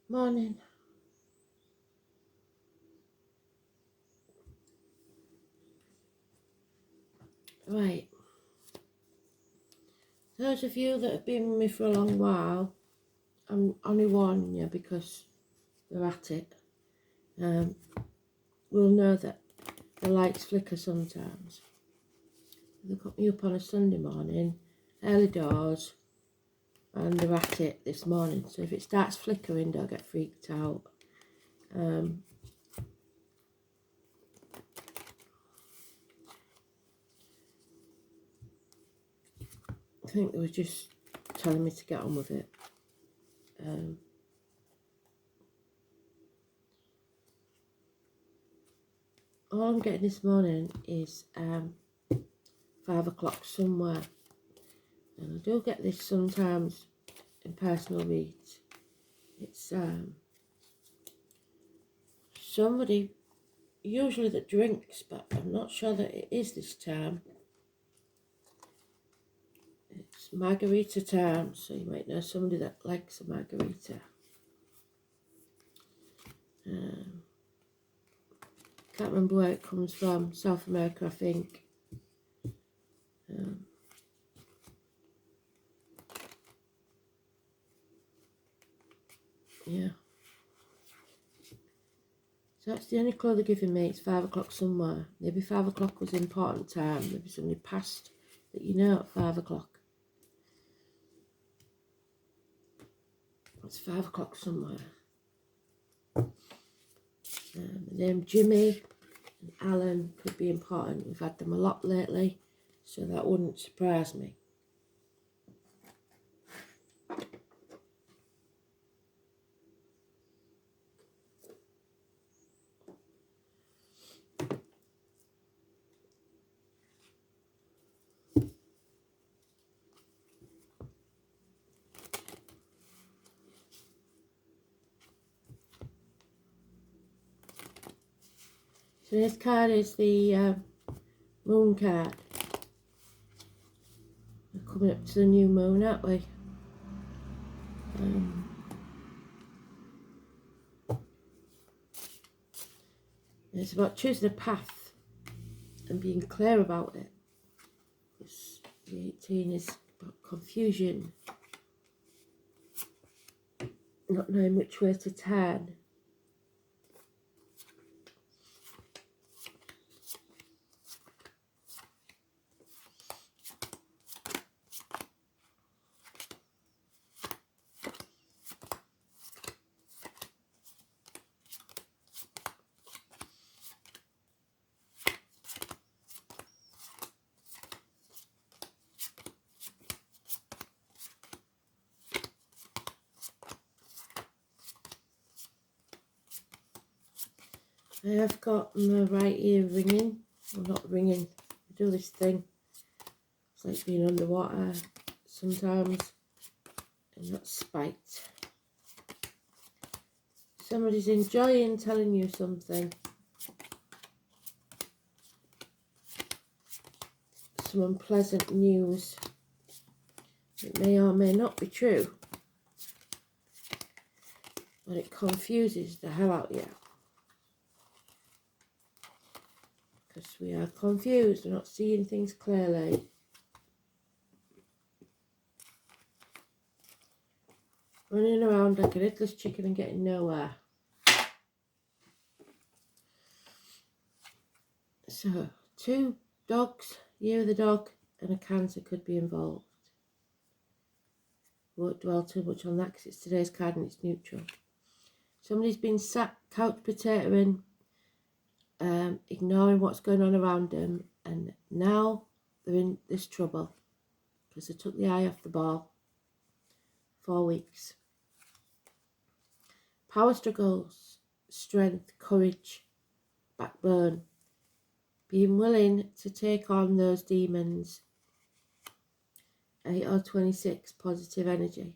Morning. Right. Those of you that have been with me for a long while, I'm only warning you because they're at it. Will know that the lights flicker sometimes. They got me up on a Sunday morning, early doors, and they're at it this morning. So if it starts flickering, don't get freaked out. I think they were just telling me to get on with it. All I'm getting this morning is 5 o'clock somewhere. And I do get this sometimes in personal reads. It's somebody, usually that drinks, but I'm not sure that it is this time. It's margarita time, so you might know somebody that likes a margarita. Can't remember where it comes from. South America, I think. Yeah. So that's the only clue they're giving me. It's 5 o'clock somewhere. Maybe 5 o'clock was an important time. Maybe somebody passed that you know at 5 o'clock. It's 5 o'clock somewhere. The name Jimmy and Alan could be important. We've had them a lot lately, so that wouldn't surprise me. So this card is the moon card. We're coming up to the new moon, aren't we? It's about choosing a path and being clear about it. The 18 is about confusion, not knowing which way to turn. I have got my right ear ringing, well not ringing, I do this thing, it's like being underwater sometimes, and that's spite. Somebody's enjoying telling you something, some unpleasant news, it may or may not be true, but it confuses the hell out of you. Because we are confused, we're not seeing things clearly. Running around like a headless chicken and getting nowhere. So, 2 dogs, year of the dog, and a cancer could be involved. Won't dwell too much on that because it's today's card and it's neutral. Somebody's been sat couch potatoing, ignoring what's going on around them, and now they're in this trouble because they took the eye off the ball. 4 weeks. Power struggles, strength, courage, backbone, being willing to take on those demons. 8 or 26, positive energy.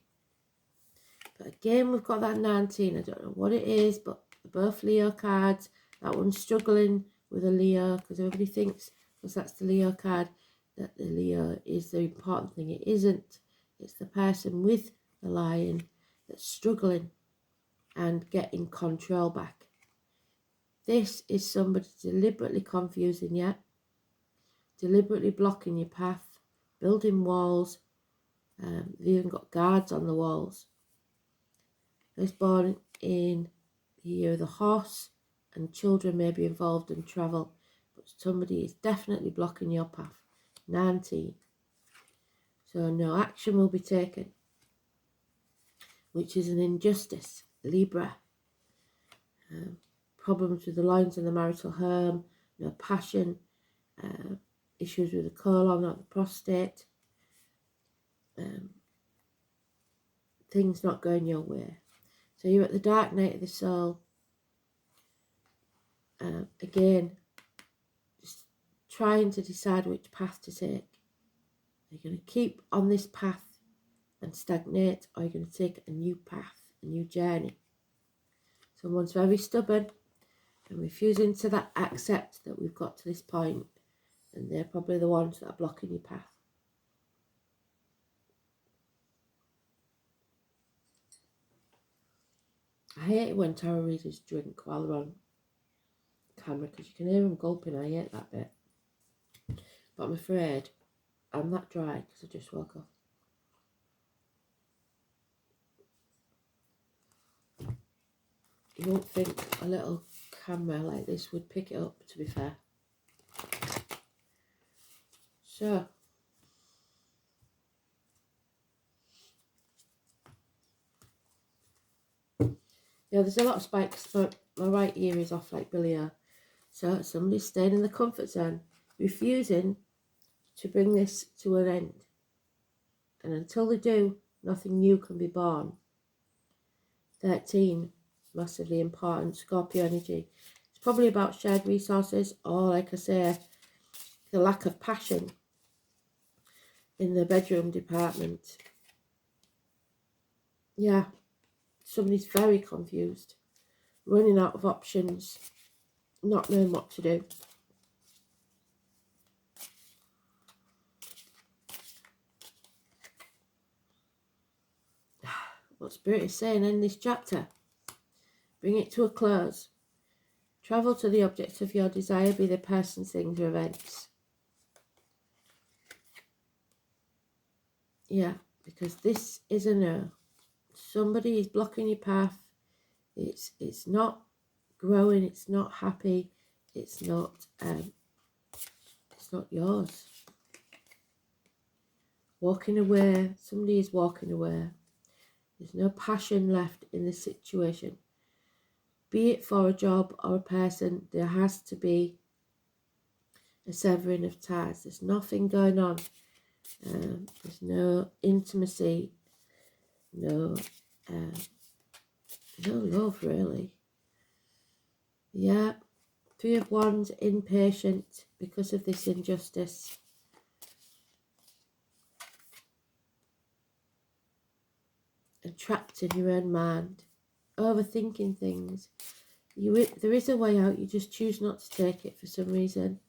But again, we've got that 19. I don't know what it is, but they're both Leo cards. That one's struggling with a Leo because everybody thinks, because that's the Leo card, that the Leo is the important thing. It isn't. It's the person with the lion that's struggling. and getting control back. This is somebody deliberately confusing you, deliberately blocking your path, building walls. They've even got guards on the walls. Those born in the year of the horse, and children may be involved in travel, but somebody is definitely blocking your path. 19. So no action will be taken, which is an injustice. Libra. Problems with the loins and the marital home, no passion, issues with the colon or the prostate, things not going your way. So you're at the dark night of the soul. Again, just trying to decide which path to take. Are you going to keep on this path and stagnate, or are you going to take a new path, a new journey? Someone's very stubborn and refusing to accept that we've got to this point, and they're probably the ones that are blocking your path. I hate it when tarot readers drink while they're on camera, because you can hear them gulping. I hate that bit. But I'm afraid I'm that dry because I just woke up. You won't think a little camera like this would pick it up, to be fair. So, yeah, there's a lot of spikes, but my right ear is off like Billy O. So somebody's staying in the comfort zone, refusing to bring this to an end. And until they do, nothing new can be born. 13, massively important, Scorpio energy. It's probably about shared resources, or, like I say, the lack of passion in the bedroom department. Yeah, somebody's very confused, running out of options, not knowing what to do. What Spirit is saying in this chapter: bring it to a close. Travel to the object of your desire, be the person, things, or events. Yeah, because this is a no. Somebody is blocking your path. It's not growing. It's not happy. It's not yours. Walking away. Somebody is walking away. There's no passion left in this situation. Be it for a job or a person, there has to be a severing of ties. There's nothing going on. There's no intimacy, no love, really. Yeah, 3 of Wands, impatient because of this injustice. And trapped in your own mind, overthinking things. There is a way out, you just choose not to take it for some reason,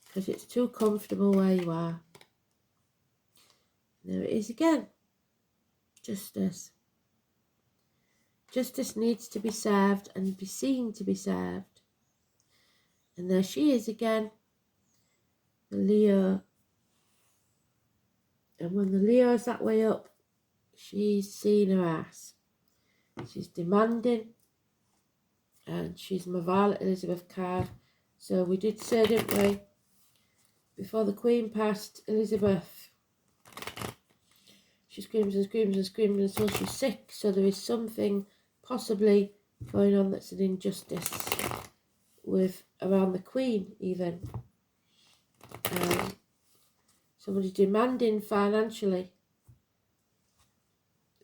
because it's too comfortable where you are. There it is again. Justice. Justice needs to be served and be seen to be served. And there she is again, the Leo. And when the Leo's that way up, she's seeing her ass. She's demanding. And she's my Violet Elizabeth card. So we did say, didn't we, before the Queen passed, Elizabeth, she screams and screams and screams until she's sick. So there is something possibly going on that's an injustice with around the Queen even. Somebody demanding financially.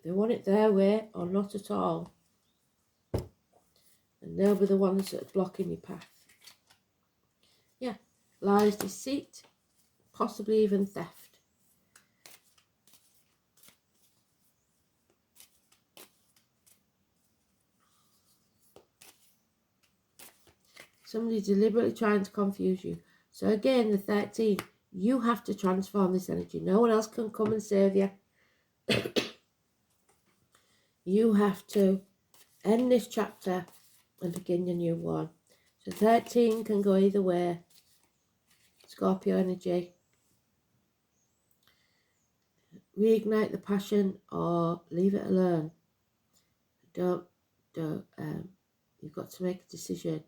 They want it their way or not at all. And they'll be the ones that are blocking your path. Yeah, lies, deceit, possibly even theft. Somebody deliberately trying to confuse you. So again, the 13, you have to transform this energy. No one else can come and save you. You have to end this chapter and begin a new one. So 13 can go either way. Scorpio energy. Reignite the passion or leave it alone. Don't, you've got to make a decision.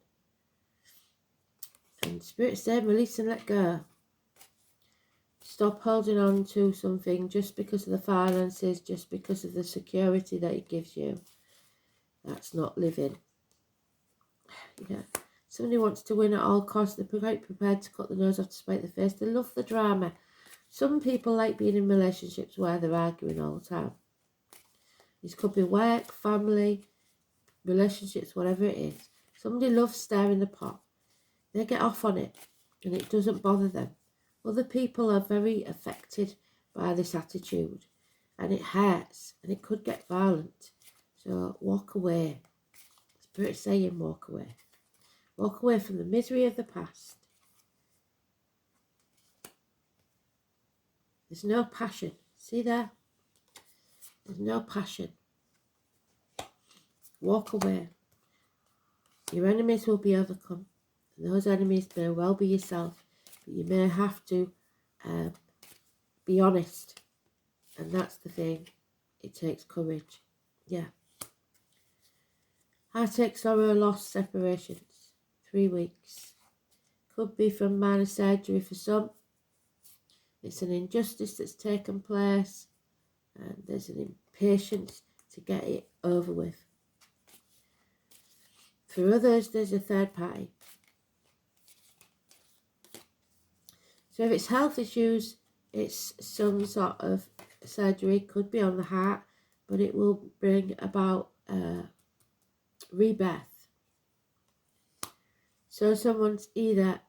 And Spirit said, release and let go. Stop holding on to something just because of the finances, just because of the security that it gives you. That's not living. Yeah. Somebody wants to win at all costs. They're quite prepared to cut the nose off to spite the face. They love the drama. Some people like being in relationships where they're arguing all the time. This could be work, family, relationships, whatever it is. Somebody loves stirring the pot. They get off on it and it doesn't bother them. Other people are very affected by this attitude and it hurts and it could get violent. So walk away. Spirit saying walk away. Walk away from the misery of the past. There's no passion. See there? There's no passion. Walk away. Your enemies will be overcome. And those enemies may well be yourself. But you may have to be honest. And that's the thing. It takes courage. Yeah. Heartache, sorrow, loss, separations. 3 weeks. Could be from minor surgery for some. It's an injustice that's taken place. And there's an impatience to get it over with. For others, there's a third party. So if it's health issues, it's some sort of surgery. Could be on the heart, but it will bring about rebirth. So someone's either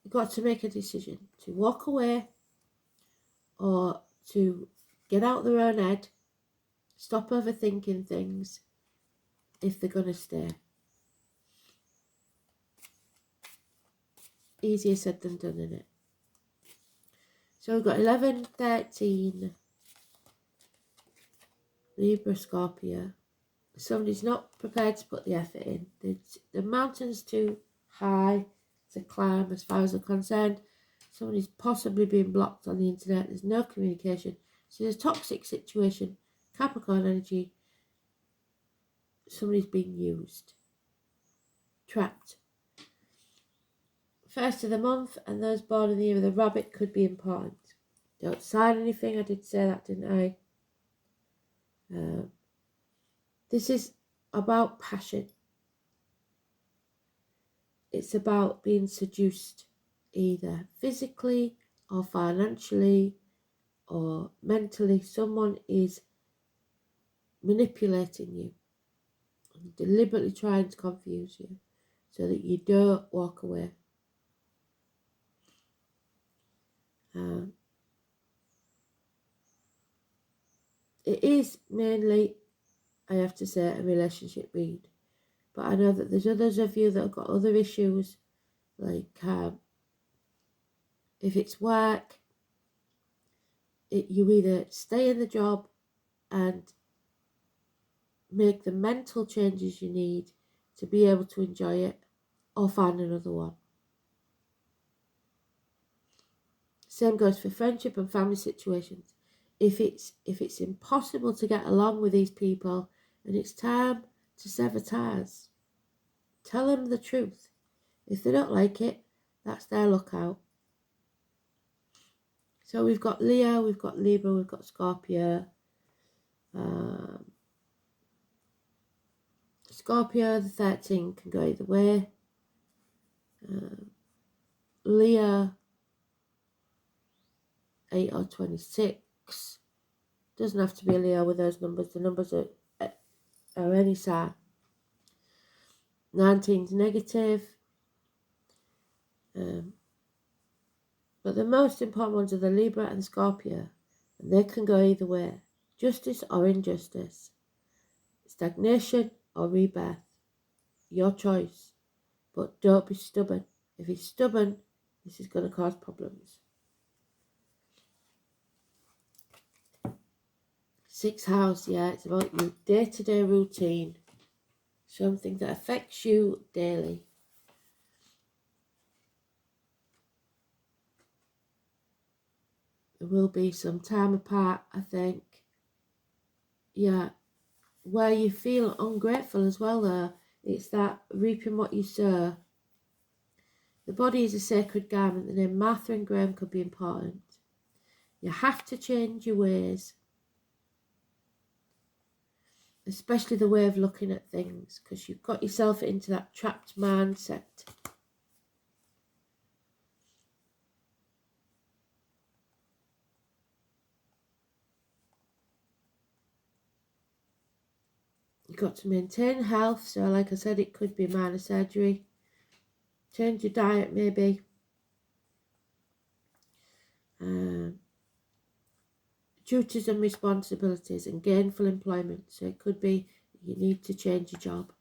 got to make a decision to walk away or to get out their own head, stop overthinking things if they're going to stay. Easier said than done, isn't it? So we've got 11, 13, Libra, Scorpio. Somebody's not prepared to put the effort in. The mountain's too high to climb as far as they're concerned. Somebody's possibly being blocked on the internet. There's no communication. So there's a toxic situation. Capricorn energy. Somebody's being used. Trapped. First of the month, and those born in the year of the rabbit could be important. Don't sign anything. I did say that, didn't I? This is about passion. It's about being seduced, either physically or financially or mentally. Someone is manipulating you and deliberately trying to confuse you so that you don't walk away. It is mainly, I have to say, a relationship read. But I know that there's others of you that have got other issues, like if it's work, you either stay in the job and make the mental changes you need to be able to enjoy it, or find another one. Same goes for friendship and family situations. If it's impossible to get along with these people and it's time to sever ties, tell them the truth. If they don't like it, that's their lookout. So we've got Leo, we've got Libra, we've got Scorpio. Scorpio, the 13 can go either way. Leo, 8 or 26. Doesn't have to be a Leo with those numbers. The numbers are any sign. 19's negative. But the most important ones are the Libra and Scorpio. And they can go either way. Justice or injustice. Stagnation or rebirth. Your choice. But don't be stubborn. If you're stubborn, this is going to cause problems. 6th house, yeah, it's about your day-to-day routine. Something that affects you daily. There will be some time apart, I think. Yeah, where you feel ungrateful as well though. It's that reaping what you sow. The body is a sacred garment. The name Martha and Graham could be important. You have to change your ways. Especially the way of looking at things, because you've got yourself into that trapped mindset. You've got to maintain health, so like I said, it could be minor surgery. Change your diet maybe. Duties and responsibilities and gainful employment. So it could be you need to change your job.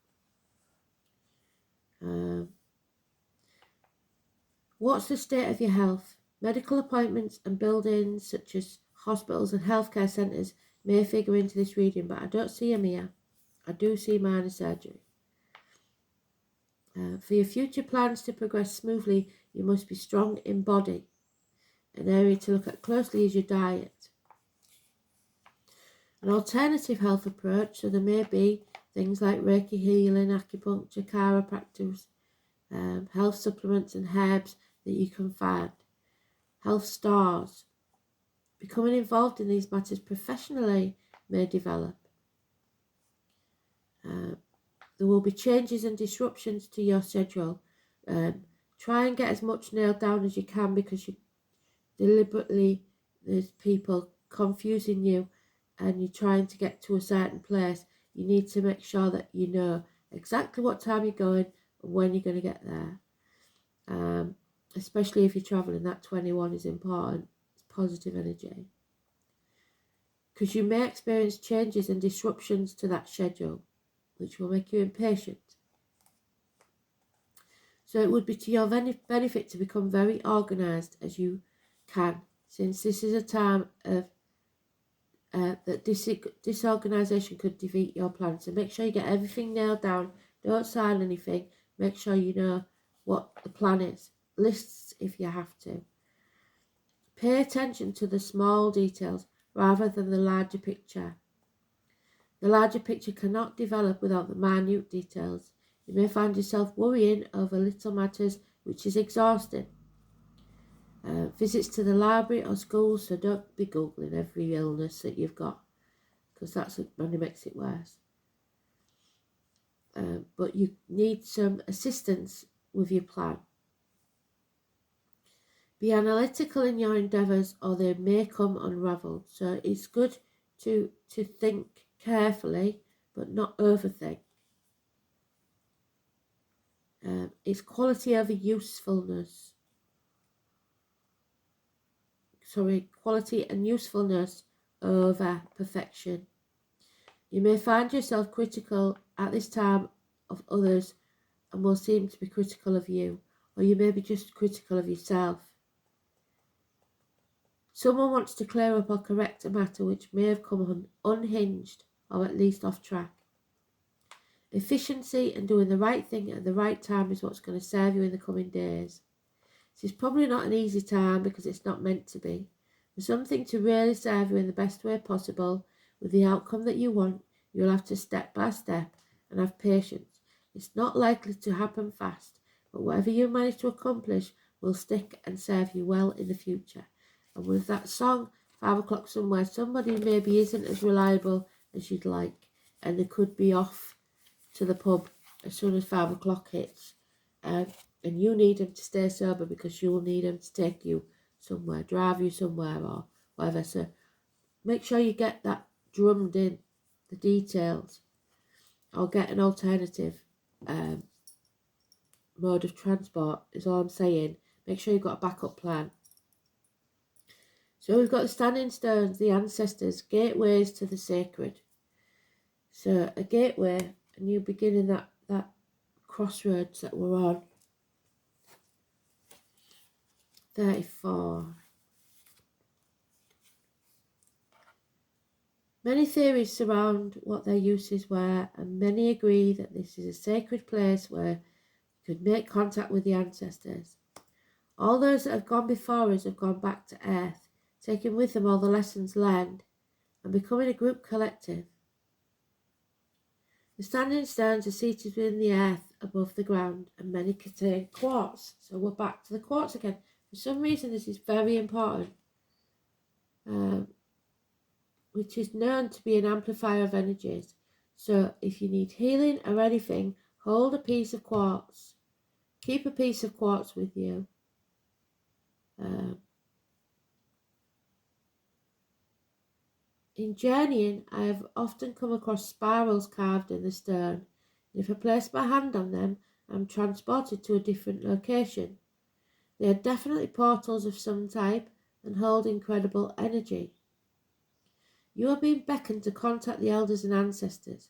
What's the state of your health? Medical appointments and buildings such as hospitals and healthcare centres may figure into this reading, but I don't see them here. I do see minor surgery. For your future plans to progress smoothly, you must be strong in body. An area to look at closely is your diet. An alternative health approach, so there may be things like Reiki healing, acupuncture, chiropractors, health supplements and herbs that you can find. Health stars. Becoming involved in these matters professionally may develop. There will be changes and disruptions to your schedule. Try and get as much nailed down as you can, because you deliberately, there's people confusing you and you're trying to get to a certain place. You need to make sure that you know exactly what time you're going and when you're going to get there. Especially if you're travelling, that 21 is important. It's positive energy. Because you may experience changes and disruptions to that schedule, which will make you impatient. So it would be to your benefit to become very organised as you can, since this is a time of that disorganisation could defeat your plan. So make sure you get everything nailed down. Don't sign anything. Make sure you know what the plan is. Lists if you have to. Pay attention to the small details rather than the larger picture. The larger picture cannot develop without the minute details. You may find yourself worrying over little matters, which is exhausting. Visits to the library or school, so don't be Googling every illness that you've got, because that's what only makes it worse. But you need some assistance with your plan. Be analytical in your endeavours, or they may come unravelled. So it's good to think carefully, but not overthink. It's quality over usefulness. Quality and usefulness over perfection. You may find yourself critical at this time of others and will seem to be critical of you, or you may be just critical of yourself. Someone wants to clear up or correct a matter which may have come unhinged or at least off track. Efficiency and doing the right thing at the right time is what's going to serve you in the coming days. This is probably not an easy time because it's not meant to be. For something to really serve you in the best way possible with the outcome that you want, you'll have to step by step and have patience. It's not likely to happen fast, but whatever you manage to accomplish will stick and serve you well in the future. And with that song, 5 o'clock somewhere, somebody maybe isn't as reliable as you'd like, and they could be off to the pub as soon as 5 o'clock hits. And you need them to stay sober because you'll need them to take you somewhere, drive you somewhere or whatever. So make sure you get that drummed in, the details, or get an alternative mode of transport is all I'm saying. Make sure you've got a backup plan. So we've got the standing stones, the ancestors, gateways to the sacred. So a gateway, and you begin in that crossroads that we're on. 34. Many theories surround what their uses were, and many agree that this is a sacred place where you could make contact with the ancestors. All those that have gone before us have gone back to Earth, taking with them all the lessons learned, and becoming a group collective. The standing stones are seated within the earth above the ground, and many contain quartz. So we're back to the quartz again. For some reason, this is very important, which is known to be an amplifier of energies. So if you need healing or anything, hold a piece of quartz. Keep a piece of quartz with you. In journeying, I have often come across spirals carved in the stone. If I place my hand on them, I am transported to a different location. They are definitely portals of some type and hold incredible energy. You are being beckoned to contact the elders and ancestors.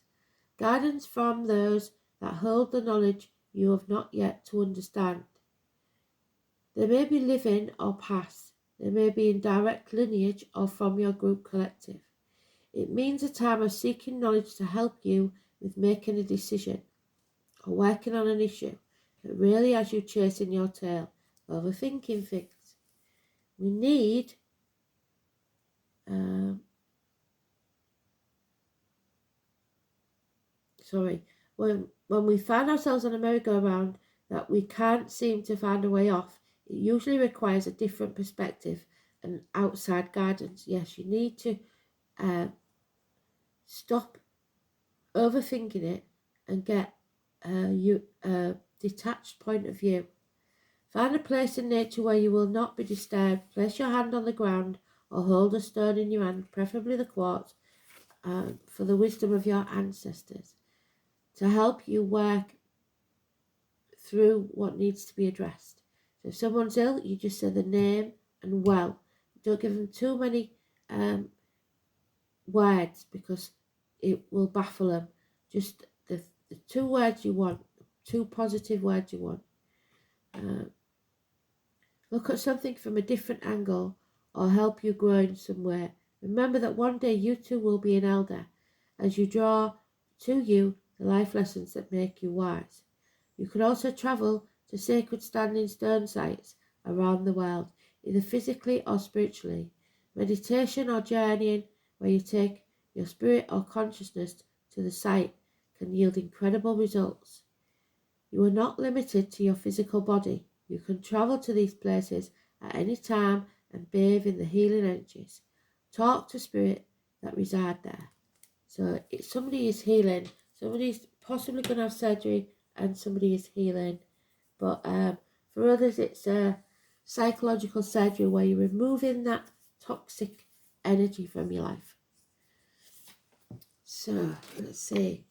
Guidance from those that hold the knowledge you have not yet to understand. They may be living or past. They may be in direct lineage or from your group collective. It means a time of seeking knowledge to help you with making a decision or working on an issue that really has you chasing your tail, overthinking things. We need when we find ourselves on a merry-go-round that we can't seem to find a way off, it usually requires a different perspective and outside guidance. Yes, you need to stop overthinking it and get a detached point of view. Find a place in nature where you will not be disturbed. Place your hand on the ground or hold a stone in your hand, preferably the quartz, for the wisdom of your ancestors to help you work through what needs to be addressed. So if someone's ill, you just say the name and well. Don't give them too many words because it will baffle them. Just the 2 words you want, 2 positive words you want. Look at something from a different angle or help you grow in some way. Remember that one day you too will be an elder as you draw to you the life lessons that make you wise. You can also travel to sacred standing stone sites around the world, either physically or spiritually. Meditation or journeying where you take your spirit or consciousness to the site can yield incredible results. You are not limited to your physical body. You can travel to these places at any time and bathe in the healing energies. Talk to spirit that reside there. So if somebody is healing, somebody's possibly going to have surgery and somebody is healing. But for others, it's a psychological surgery where you're removing that toxic energy from your life. So let's see.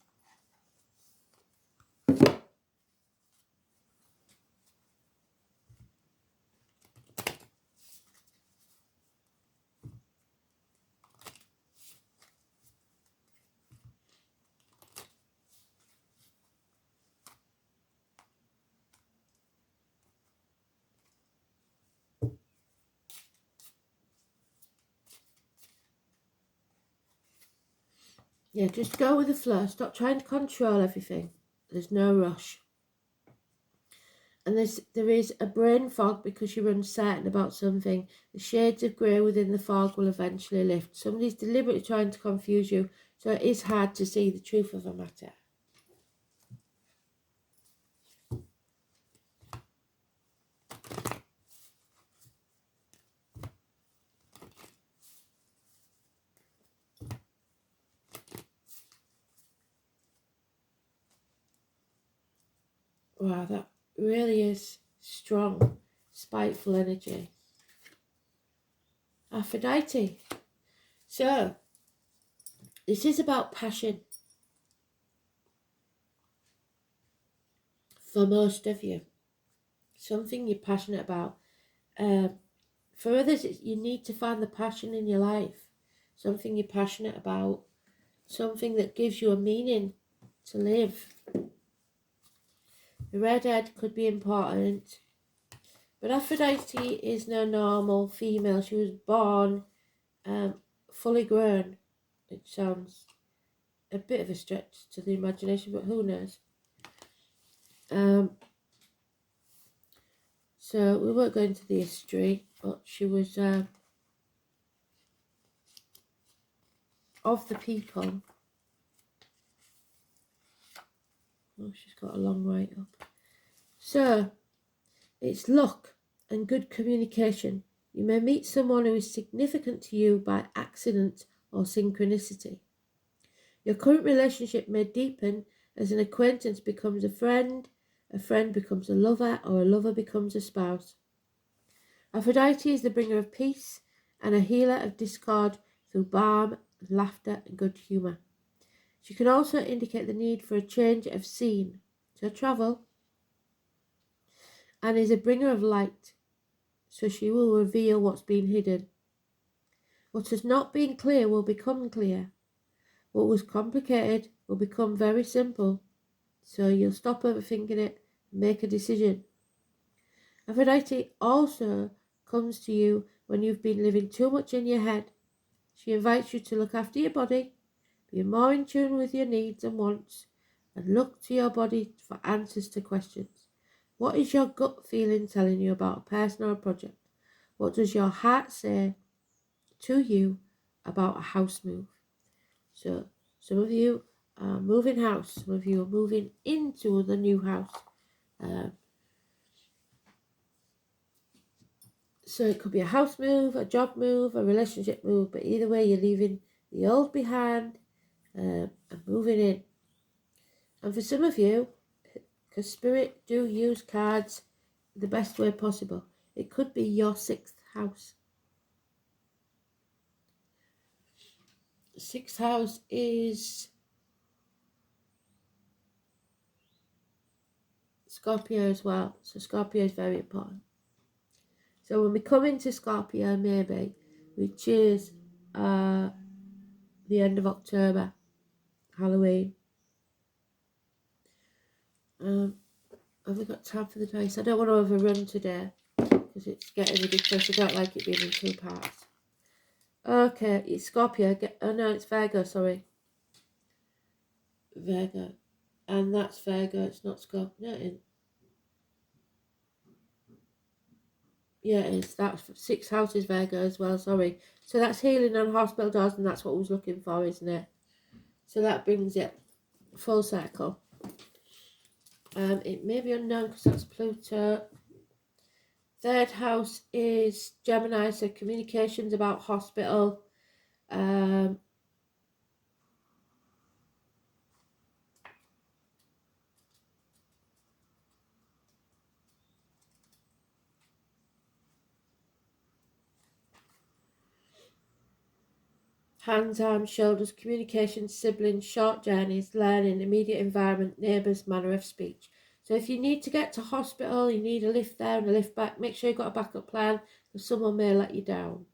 Yeah, just go with the flow. Stop trying to control everything. There's no rush. And there is a brain fog because you're uncertain about something. The shades of grey within the fog will eventually lift. Somebody's deliberately trying to confuse you, so it is hard to see the truth of a matter. Wow, that really is strong, spiteful energy. Aphrodite. So, this is about passion. For most of you. Something you're passionate about. For others, you need to find the passion in your life. Something you're passionate about. Something that gives you a meaning to live. The redhead could be important. But Aphrodite is no normal female. She was born fully grown. It sounds a bit of a stretch to the imagination, but who knows? So we won't go into the history, but she was of the people. Oh, she's got a long way up. So it's luck and good communication. You may meet someone who is significant to you by accident or synchronicity. Your current relationship may deepen as an acquaintance becomes a friend becomes a lover, or a lover becomes a spouse. Aphrodite is the bringer of peace and a healer of discord through balm, laughter, and good humour. She can also indicate the need for a change of scene, so travel, and is a bringer of light, so she will reveal what's been hidden. What has not been clear will become clear. What was complicated will become very simple, so you'll stop overthinking it and make a decision. Aphrodite also comes to you when you've been living too much in your head. She invites you to look after your body, be more in tune with your needs and wants, and look to your body for answers to questions. What is your gut feeling telling you about a person or a project? What does your heart say to you about a house move? So some of you are moving house, some of you are moving into the new house. So it could be a house move, a job move, a relationship move, but either way you're leaving the old behind and moving in. And for some of you, because Spirit do use cards the best way possible, it could be your sixth house. Sixth house is Scorpio as well, so Scorpio is very important. So when we come into Scorpio, maybe, which is the end of October, Halloween. Have we got time for the dice? I don't want to overrun today because it's getting ridiculous. I don't like it being in two parts. Okay, it's Scorpio. Oh no, it's Virgo, sorry. Virgo. And that's Virgo, it's not Scorpio. No, yeah, it is. That's 6 houses Virgo as well, sorry. So that's healing on hospital doors, and that's what I was looking for, isn't it? So that brings it full circle. It may be unknown because that's Pluto. Third house is Gemini, so communications about hospital. Hands, arms, shoulders, communication, siblings, short journeys, learning, immediate environment, neighbours, manner of speech. So if you need to get to hospital, you need a lift there and a lift back, make sure you've got a backup plan because someone may let you down.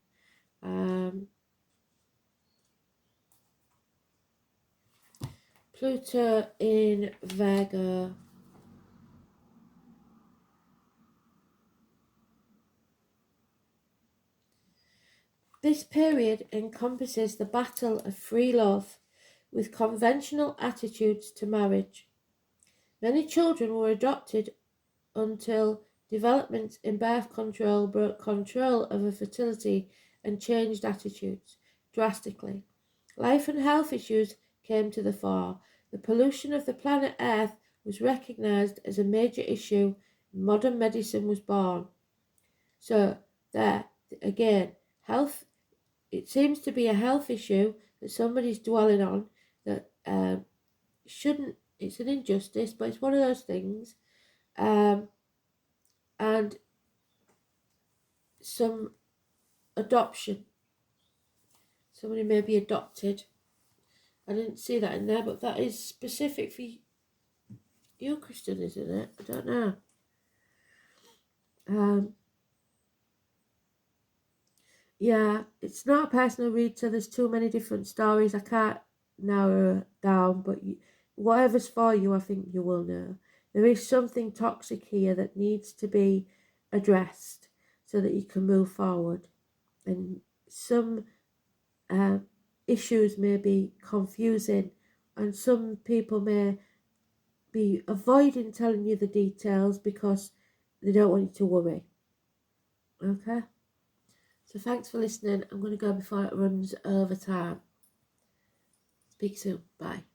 Pluto in Virgo. This period encompasses the battle of free love with conventional attitudes to marriage. Many children were adopted until developments in birth control broke control over fertility and changed attitudes drastically. Life and health issues came to the fore. The pollution of the planet Earth was recognized as a major issue. Modern medicine was born. So there, again, health, it seems to be a health issue that somebody's dwelling on that shouldn't, it's an injustice, but it's one of those things. And some adoption. Somebody may be adopted. I didn't see that in there, but that is specific for you, Christian, isn't it? I don't know. Yeah, it's not a personal read, so there's too many different stories. I can't narrow it down, but whatever's for you, I think you will know. There is something toxic here that needs to be addressed so that you can move forward. And some issues may be confusing, and some people may be avoiding telling you the details because they don't want you to worry. Okay? So thanks for listening. I'm going to go before it runs over time. Speak soon. Bye.